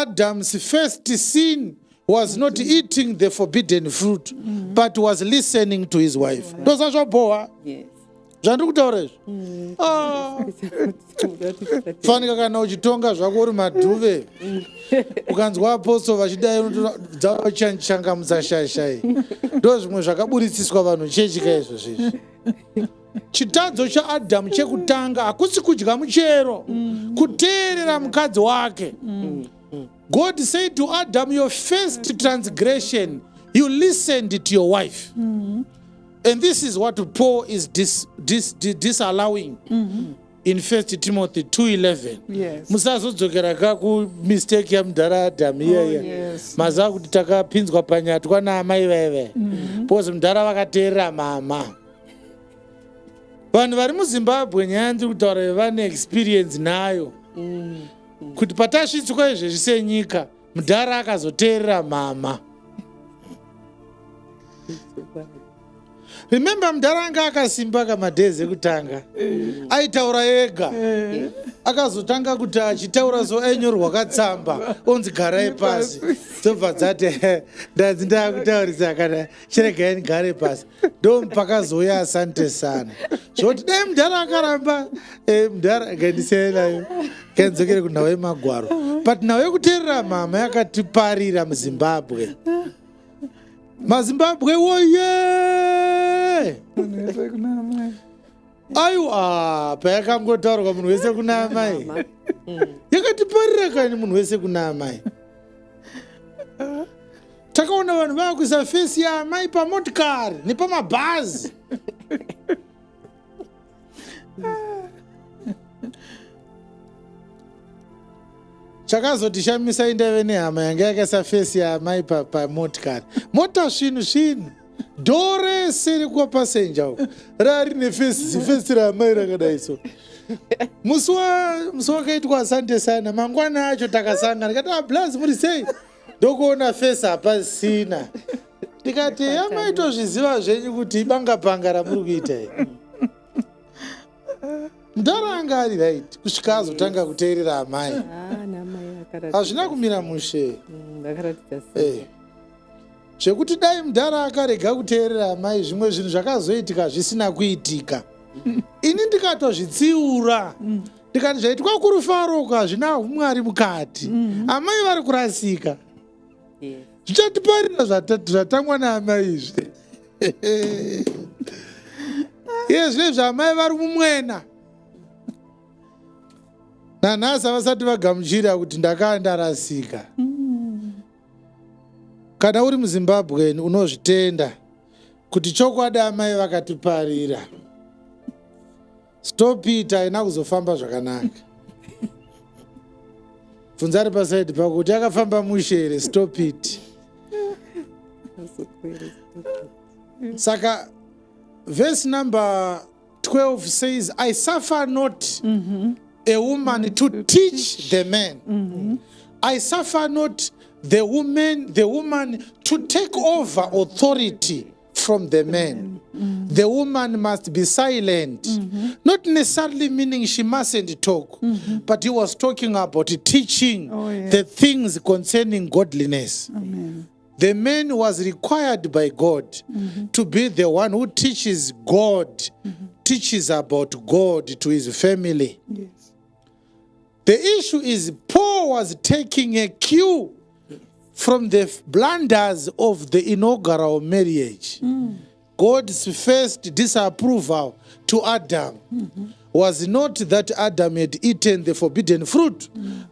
Adam's first sin was not eating the forbidden fruit, but was listening to his wife. Ndozvazvaboha. Yes. Zvandikutaura izvi. Fanika kana uchitonga zvako uri madhuve. Ukanzwa apostle vachidai dzavachangamutsa shashai. Ndo zvimwe zvakaburitsiswa vanhu chechika izvo zvizvi. Chitadzo chaAdhamu chekutanga hakusi kudya muchero, kuteerera mukadzi wake. God said to Adam, your first transgression, you listened to your wife. And this is what Paul is disallowing in 1 Timothy 2:11. Yes. Musazodzokera kaku mistake yamudhara Adam iyeye. Maza kuti takapinzwa panyatwa naamai veve. Pozi mudhara vakateerera mama. Vanhu vari muZimbabwe nyaya ndiri kutaura vane experience nayo. Kuti patasvitswa izvezvi senyika, mudhara akazoteerera mama. Remember mudhara anga akasimba kamadhezi ekutanga. Aitaura ega. Akazotanga kuti achitaura so ainyorwa katsamba, onzi garai pasi. Dzobva dzati ndanzi ndakutaurisa kana chiregai ndigare pasi. Ndo pakazoya asante sana. Zvoti dai mudhara akaramba mudhara ngandiselayo. Kenzokere kunhau yemagwaro. But nhau yekuteerera mama yakatiparira muZimbabwe. MaZimbabwe woye! Aiwa, payakangotaurwa munhu wese kuna amai. Yakatiparira kani munhu wese kuna amai. Takaona vanhu vakuisa fesi yaamai pamotikari nepamabhazi. Chakazotishamisa indave nehama yanga yakaisa fesi yaamai pamotikari. Mota svinhu dore seri kuwa pasenja uko rari nefesi raamai rakadai so. Musi wakaitwa asante sana, mangwana acho takasangana ndikati blazi muri sei? Ndokuona fesi hapasina. Ndikati amai tozviziva zvenyu kuti ibanga-banga ramuri kuita iyi. Mudhara anga ari right kusvika azotanga kuteerera amai. Hazvina kumira mushe. Zvekuti dai mudhara akarega kuteerera amai, zvimwe zvinhu zvakazoitika zvisina kuitika. Ini ndikatozvitsiura. Ndikati zvaitwa kurufaroka hazvina umwari mukati. Amai vari kurasika. Zvichatiparira zvatangwa naamai izvi. Zvinezvi amai vari mumwena. Nanhasi havasati vagamuchira kuti ndakaa ndarasika. Kana uri muZimbabwe unozvitenda kuti chokwadi amai vakatiparira. Stop it, haina kuzofamba zvakanaka. Bvunza ri pasaidi pako kuti akafamba mushere, stop it. Saka verse number 12 says, I suffer not a woman to teach the man. I suffer not the woman to take over authority from the man. The woman must be silent. Not necessarily meaning she mustn't talk, but he was talking about teaching the things concerning godliness. Amen. The man was required by God to be the one who teaches God, teaches about God to his family. Yes. The issue is Paul was taking a cue from the blunders of the inaugural marriage. God's first disapproval to Adam was not that Adam had eaten the forbidden fruit,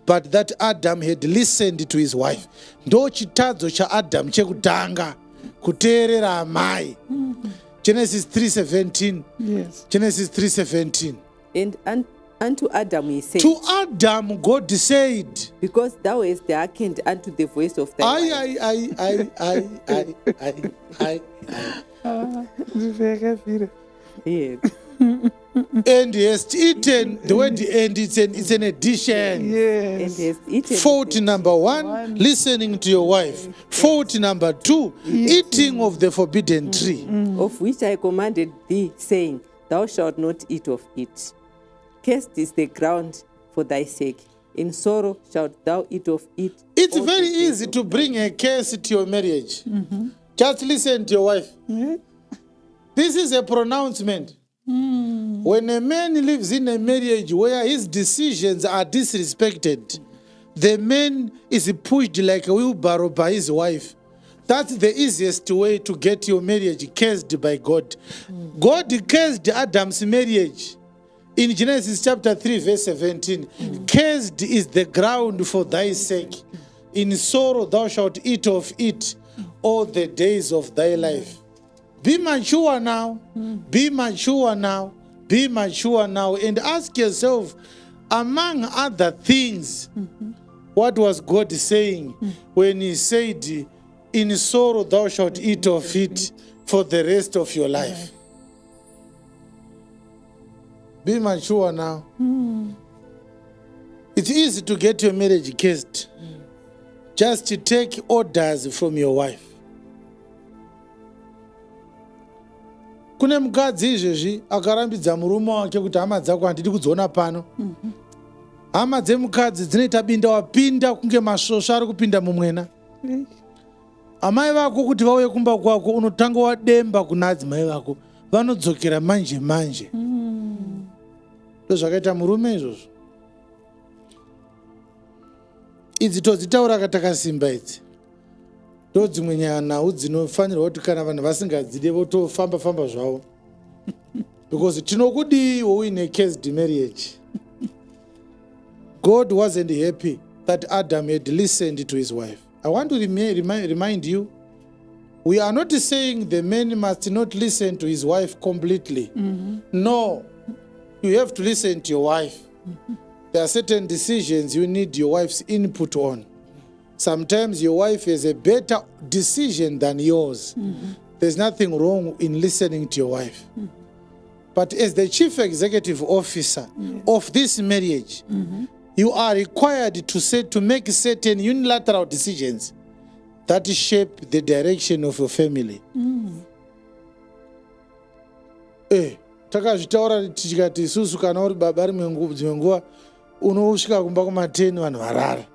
but that Adam had listened to his wife. Ndo chitadzo cha Adam chekutanga kuteerera amai. Genesis 3:17. Yes. Genesis 3:17. And unto Adam he said, To Adam God said, because thou hast hearkened unto the voice of thy wife. Yes. And hast eaten, the word end, it's an addition. Yes. And hast eaten Fault number 1, listening to your wife. Fault number 2, eating of the forbidden tree. of which I commanded thee, saying, thou shalt not eat of it. Cursed is the ground for thy sake. In sorrow shalt thou eat of it. It's all very the days easy of to bring a curse to your marriage. Just listen to your wife. This is a pronouncement. When a man lives in a marriage where his decisions are disrespected, the man is pushed like a wheelbarrow by his wife. That's the easiest way to get your marriage cursed by God. God cursed Adam's marriage. In Genesis chapter 3, verse 17, cursed is the ground for thy sake. In sorrow thou shalt eat of it all the days of thy life. Be mature now. Be mature now. Be mature now. And ask yourself, among other things, what was God saying when he said, in sorrow thou shalt eat of it for the rest of your life? Be mature now. It's easy to get your marriage cursed. Just to take orders from your wife. Kune mukadzi izvezvi akarambidza murume wake kuti hama dzako handidi kudziona pano. Hama dzemukadzi dzinoita binda wapinda kunge masvosva ari kupinda mumwena. Amai vako kuti vauye kumba kwako unotanga wademba kuna adzimai vako. Vanodzokera manje manje. Ndozvakaita murume izvozvo. Idzi todzitaura katakasimba idzi. Ndodzimwe nyaya nhau dzinofanirwa kuti kana vanhu vasingadzide votofamba famba zvavo. Because tinokudiwo uine cursed marriage. God wasn't happy that Adam had listened to his wife. I want to remind you, we are not saying the man must not listen to his wife completely. No, you have to listen to your wife. There are certain decisions you need your wife's input on. Sometimes your wife has a better decision than yours. There's nothing wrong in listening to your wife. But as the chief executive officer of this marriage, you are required to make certain unilateral decisions that shape the direction of your family. Takazvitaura tikati isusu kana uri baba rimwe dzimwe nguva unosvika kumba kuma10 vanhu varara.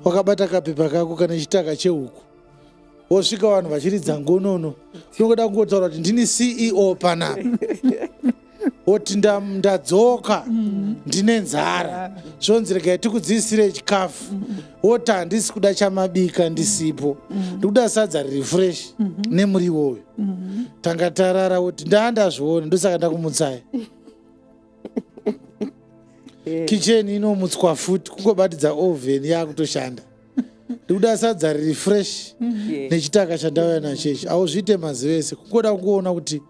Wakabata kapepa kako kana chitaka chehuku. Wosvika vanhu vachiridza ngonono. Unongoda kungotaura kuti ndini CEO panapa. Woti ndadzoka ndine nzara. Zvonzi regai tikudziisire chikafu. Woti handisi kuda chamabika ndisipo. Ndikuda sadza riri fresh nemuriwo uyu. Tanga tarara woti ndandazviona ndosaka ndakumutsai. Kitchen inomutswa futi kungobatidza oven yakutoshanda. Ndikuda sadza riri fresh nechitaka chandauya nachechi. Auzviite mazivese kungoda kuona kuti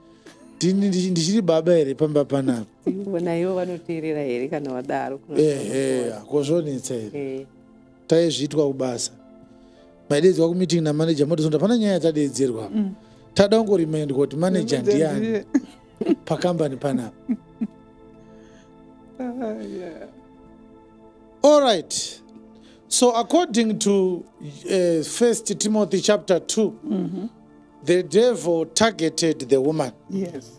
ndichiri baba here pamba panapa. Naivo vanoteerera here kana wadaro. Kozvonetsa here. Taizvitwa kubasa. Maidedzwa kumeeting namanager motosonda pana nyaya tadedzerwa. Tada kungoremind kuti manager ndiani pakambani panapa. All right. So according to 1 Timothy chapter 2, the devil targeted the woman. Yes.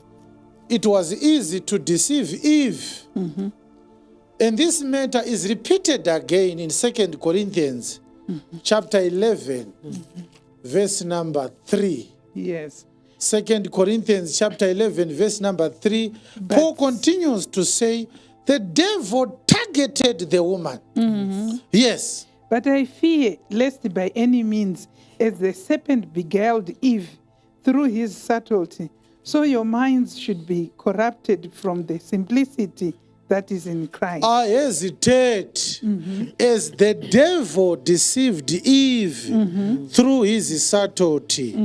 It was easy to deceive Eve. And this matter is repeated again in 2 Corinthians chapter 11, verse number 3. Yes. 2 Corinthians chapter 11, verse number 3. Paul continues to say, the devil targeted the woman. Yes. But I fear lest by any means, as the serpent beguiled Eve through his subtlety, so your minds should be corrupted from the simplicity that is in Christ. I hesitate as the devil deceived Eve through his subtlety.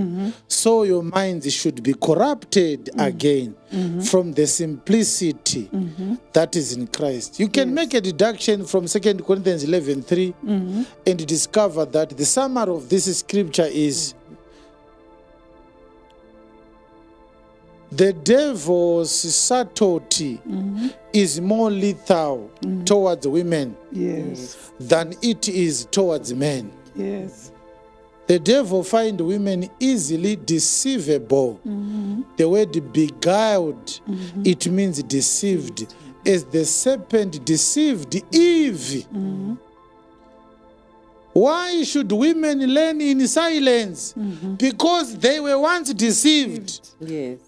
So your minds should be corrupted again from the simplicity that is in Christ. You can make a deduction from 2 Corinthians 11:3 and discover that the summary of this scripture is the devil's subtlety is more lethal towards women than it is towards men. Yes. The devil finds women easily deceivable. The word beguiled, it means deceived. As the serpent deceived Eve Why should women learn in silence? Because they were once deceived. Yes.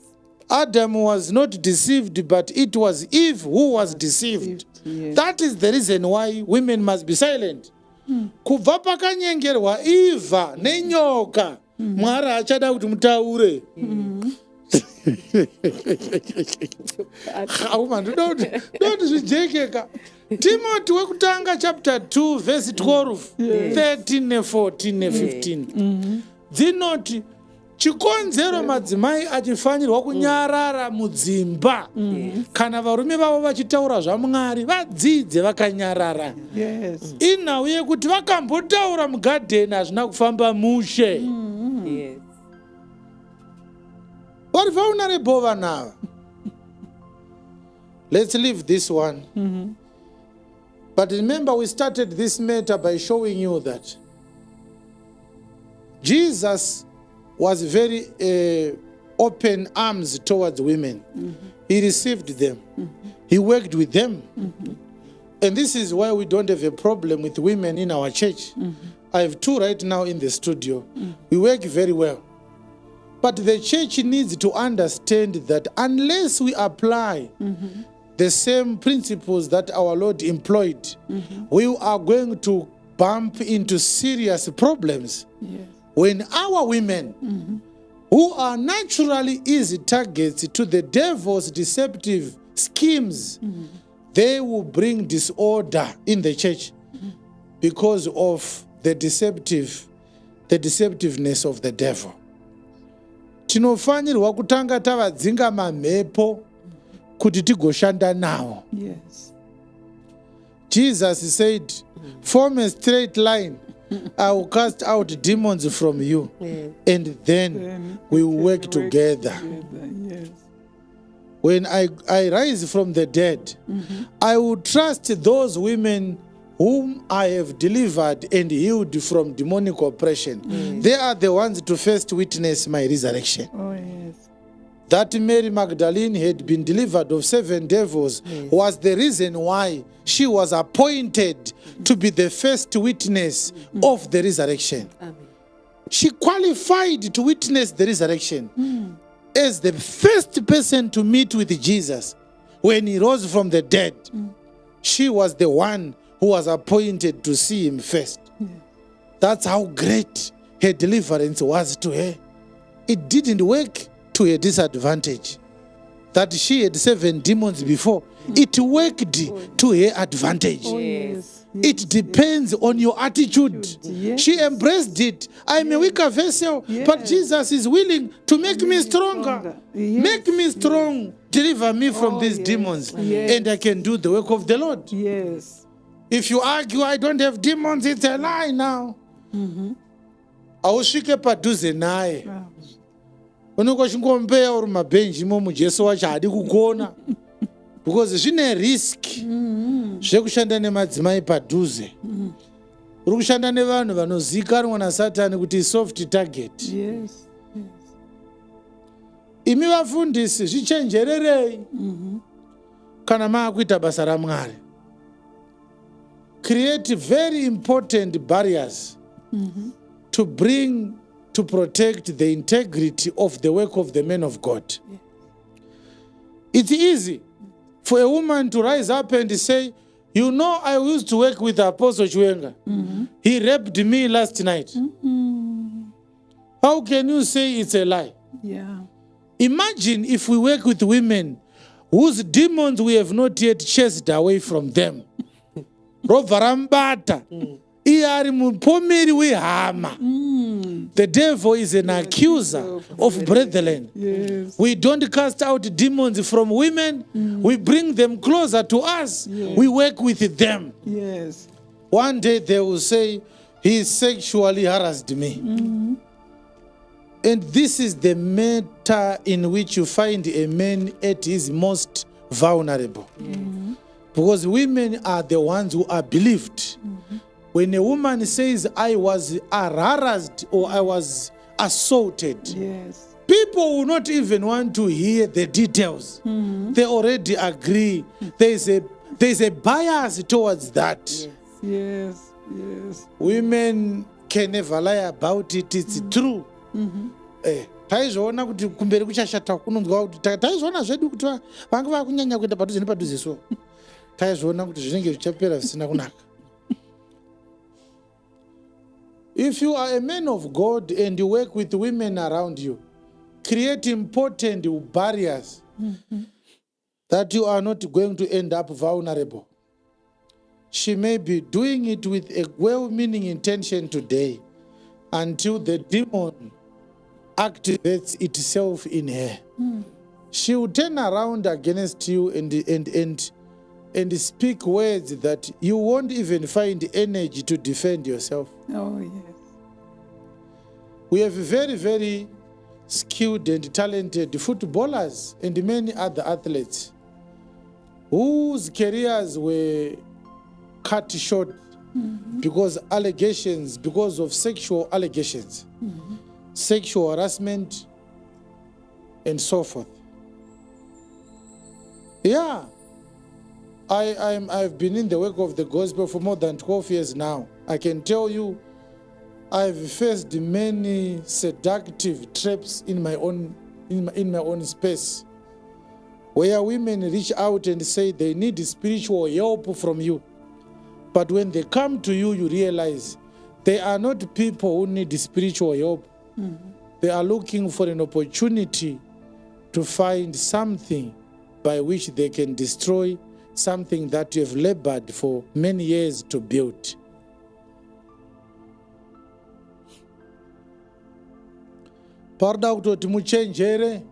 Adam was not deceived, but it was Eve who was deceived. Yes. That is the reason why women must be silent. Kubva pakanyengerwa Eva nenyoka, Mwari achada kuti mutaure. Don't zvijekeka. Timothy wekutanga chapter 2 verse 12, 13 14 15. Dzinoti chikonzero madzimai achifanirwa kunyarara mudzimba kana varume vavo vachitaura zvaMwari vadzidze vakanyarara. Yes. Inhau yekuti vakambotaura mugadheni hazvina kufamba mushe. Yes. Vari vulnerable vanava. Let's leave this one. But remember, we started this matter by showing you that Jesus was very open arms towards women. He received them. He worked with them. And this is why we don't have a problem with women in our church. I have 2 right now in the studio. We work very well. But the church needs to understand that unless we apply the same principles that our Lord employed, we are going to bump into serious problems. Yes. When our women, who are naturally easy targets to the devil's deceptive schemes, they will bring disorder in the church because of the deceptiveness of the devil. Tinofanirwa kutanga tavadzinga mamhepo kuti tigoshanda nawo. Yes. Jesus said, form a straight line. I will cast out demons from you. Yes. And then we will work together. Yes. When I rise from the dead, I will trust those women whom I have delivered and healed from demonic oppression. They are the ones to first witness my resurrection. Oh, yes. That Mary Magdalene had been delivered of 7 devils was the reason why she was appointed to be the first witness of the resurrection. Amen. She qualified to witness the resurrection as the first person to meet with Jesus when he rose from the dead. She was the one who was appointed to see him first. That's how great her deliverance was to her. It didn't work to her disadvantage. That she had 7 demons before, it worked to her advantage. Oh, yes. It depends on your attitude. Yes. She embraced it. I'm a weaker vessel, but Yes. Jesus is willing to make me stronger. stronger. Yes. Make me strong. Deliver me from Oh, these yes. demons, Yes. and I can do the work of the Lord. Yes. If you argue, I don't have demons, it's a lie now. Ausvike padhuze naye. Unongochingombeya uri mabhenji imomo Jesu wacho haadi kugona. Because zvine risk zvekushanda nemadzimai padhuze. Uri kushanda nevanhu vanozivikanwa naSatani kuti soft target. Yes. Yes. Imi vafundisi zvichenjererei kana maakuita basa raMwari. Create very important barriers to protect the integrity of the work of the men of God. It's easy for a woman to rise up and say, you know, I used to work with Apostle Chiwenga. He raped me last night. How can you say it's a lie? Yeah. Imagine if we work with women whose demons we have not yet chased away from them. Robva rambata. Iye ari mupomeri wehama. The devil is an accuser of brethren. Yes. We don't cast out demons from women. We bring them closer to us. We work with them. Yes. One day they will say, he sexually harassed me. And this is the matter in which you find a man at his most vulnerable. Because women are the ones who are believed. When a woman says, I was harassed or I was assaulted, Yes. people will not even want to hear the details. They already agree. There is a bias towards that. Yes. Yes. Women can never lie about it. It's true. Taizvoona kuti kumberi kuchashata kunonzwa kuti taizvoona zvedu kuti vange vakunyanya kuenda padhuze nepadhuze so taizvoona kuti zvinenge zvichapera zvisina kunaka. If you are a man of God and you work with women around you, create important barriers that you are not going to end up vulnerable. She may be doing it with a well-meaning intention today until the demon activates itself in her. She will turn around against you and speak words that you won't even find energy to defend yourself. Oh, yes. We have very, very skilled and talented footballers and many other athletes whose careers were cut short because of sexual allegations, sexual harassment, and so forth. Yeah, I've been in the work of the gospel for more than 12 years now. I can tell you, I've faced many seductive traps in my own space, where women reach out and say they need spiritual help from you. But when they come to you, you realize they are not people who need spiritual help. They are looking for an opportunity to find something by which they can destroy something that you have labored for many years to build. Parda kutoti muchenjere.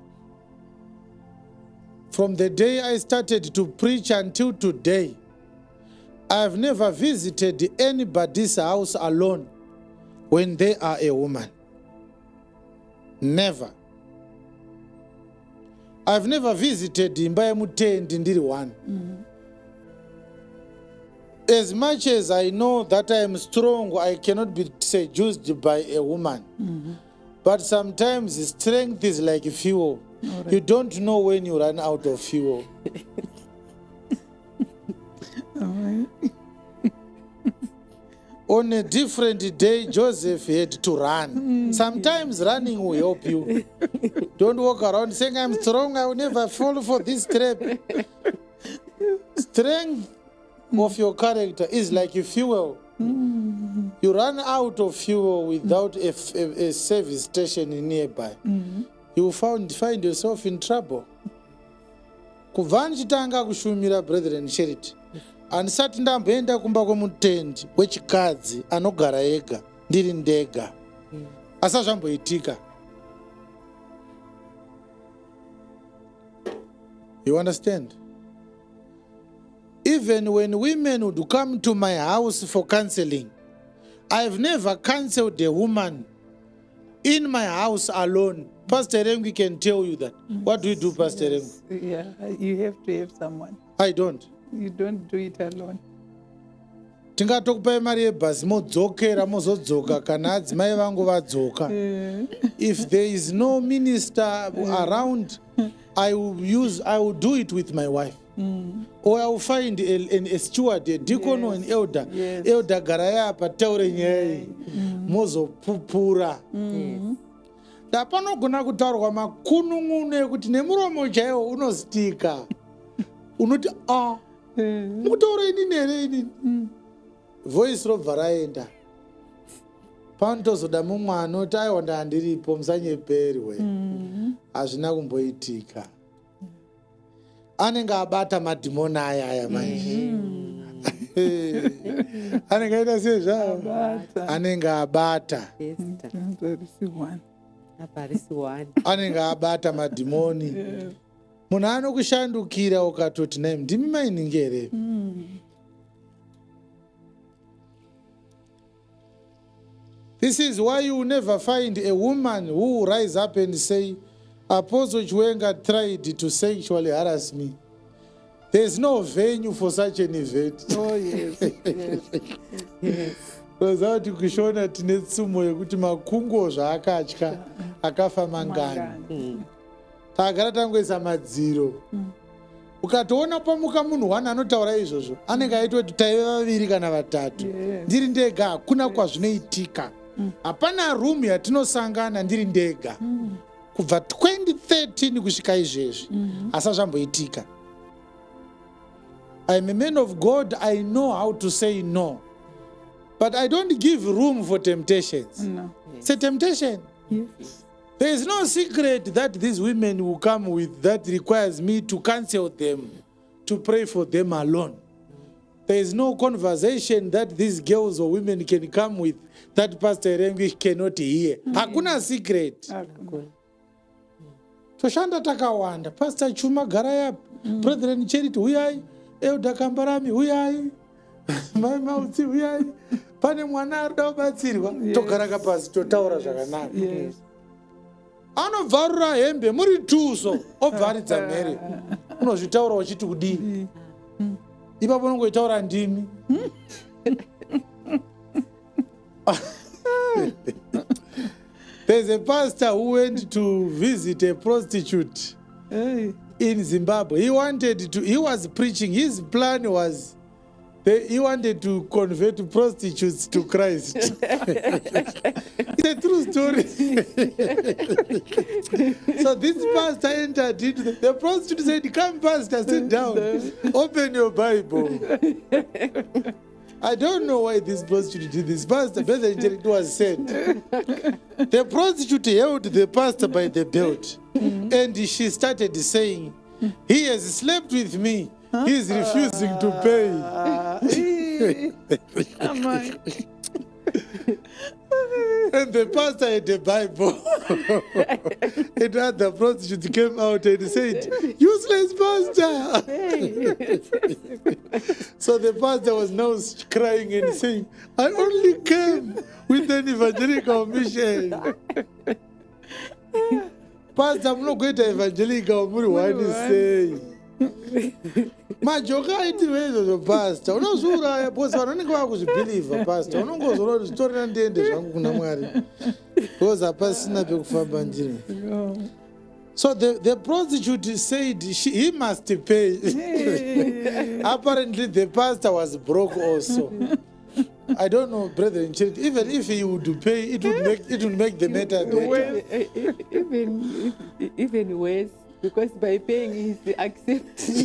From the day I started to preach until today, I have never visited anybody's house alone when they are a woman. Never. I've never visited imba yemutendi ndiri one. As much as I know that I am strong, I cannot be seduced by a woman. But sometimes strength is like fuel. Right. You don't know when you run out of fuel. Right. On a different day, Joseph had to run. Sometimes running will help you. Don't walk around saying, I'm strong, I will never fall for this trap. Strength of your character is like a fuel. You run out of fuel without a service station nearby. You will find yourself in trouble. Kubva ndichitanga kushumira brethren charity, andisati ndamboenda kumba kwemutendi wechikadzi anogara ega ndiri ndega, asazvamboitika. You understand? Even when women would come to my house for counseling, I've never counseled a woman in my house alone. Pastor Rengi can tell you that. What do you do, Pastor Rengi? Yeah, you have to have someone. I don't. You don't do it alone. Tingatokupai mari yebhasi modzokera mozodzoka kana adzimai vangu vadzoka. If there is no minister around, I will do it with my wife. Or I will find a steward, a deacon, or an elder. Yes. Elder garaya pataure nyai mozopupura. Dapanogona kutaurwa makunun'unu ekuti nemuromo chaiwo unostika. Unoti mukutaura inini here inini. Voice robva raenda. Panotozoda mumwe anoti aiwa ndandiripo musanyeperwe. Hazvina kumboitika. Anenge abata madhimoni aya manje. Anenge aita sezvavo. Anenge abata. Anenge abata madhimoni. Munhu anokushandukira ukatoti naye ndimi mainingere. This is why you will never find a woman who will rise up and say, Apostle Chiwenga tried to sexually harass me. There is no venue for such an event. Oh, yes. Yes. Rozauti kushona tine tsumo yekuti makungo zvaakatya akafa mangani. Tagara tangoisa madziro. ukatoona pamuka munhu 1 anotaura izvozvo anenge aitoti taive vaviri kana vatatu ndiri ndega hakuna kwazvinoitika. Hapana room yatinosangana ndiri ndega kubva 2013 kusvika izvezvi asazvamboitika. I'm a man of God. I know how to say no. But I don't give room for temptations. No. It's a temptation. Yes. There is no secret that these women will come with that requires me to cancel them, to pray for them alone. There is no conversation that these girls or women can come with that Pastor Rengi cannot hear. Hakuna secret. Toshanda takawanda. Pastor Chuma Garayap, Brethren Charity, huyai. Elder Kambarami, huyai. Mai Mauti, huyai. Pane mwana arda kubatsirwa. Togara kapasi totaura zvakanaka. Yes. Anovharura hembe muri tuso obvaridza mhere. Unozvitaura uchiti kudii. Ipapo unongoitaura ndimi. There's a pastor who went to visit a prostitute in Zimbabwe. He was preaching. His plan was he wanted to convert prostitutes to Christ. It's a true story. So this pastor entered into the prostitute said, "Come, pastor, sit down. Open your Bible." I don't know why this prostitute did this. Pastor, it was said. The prostitute held the pastor by the belt, and she started saying, "He has slept with me. He is refusing to pay." Amai. And the pastor had the Bible. And the prostitute came out and said, "Useless pastor." So the pastor was now crying and saying, "I only came with an evangelical mission." Pastor, I'm not going to evangelical. What is saying? Majoka aitiwe izvozvo pastor. Unozviuraya because vanonenge vakuzvibhilivha pastor. Unongozoona kuti zvitorina ndiende zvangu kuna Mwari. Because hapasina pekufamba ndiri. So the prostitute said he must pay. Apparently the pastor was broke also. I don't know, brother in church. Even if he would pay, it would make the matter better. Even worse. Because by paying, he's accepting.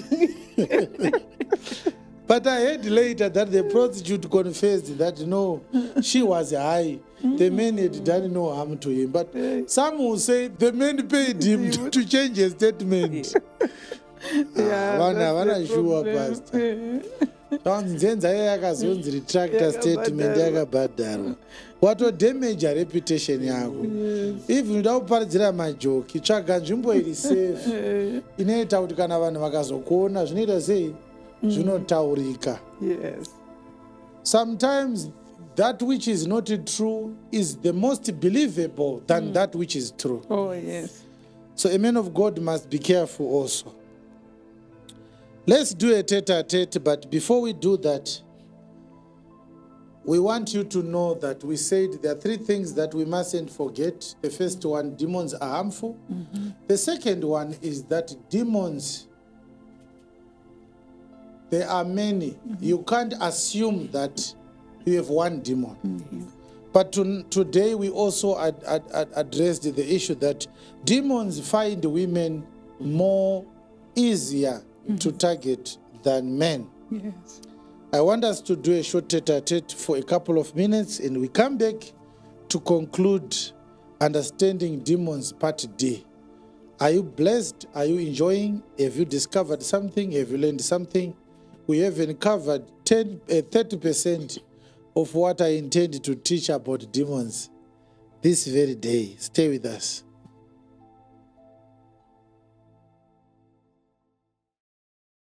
But I heard later that the prostitute confessed that no, she was high. The man had done no harm to him. But some will say the man paid him to change his statement. Vana sure, pastor. Nzenza yakazonzi retractor statement yakabhadharwa. Watodamage reputation yako. If unoda kuparidzira majoki, tsvaga nzvimbo iri safe. Inoita kuti kana vanhu vakazokuona zvinoita sei? Zvinotaurika. Yes. Sometimes that which is not true is the most believable than that which is true. Oh, yes. So a man of God must be careful also. Let's do a tete-a-tete, but before we do that, we want you to know that we said there are 3 things that we mustn't forget. The first one, demons are harmful. The second one is that demons, there are many. You can't assume that you have one demon. But today we also addressed the issue that demons find women more easier to target than men. Yes. I want us to do a short tete-a-tete for a couple of minutes, and we come back to conclude Understanding Demons Part D. Are you blessed? Are you enjoying? Have you discovered something? Have you learned something? We haven't covered 30% of what I intend to teach about demons this very day. Stay with us.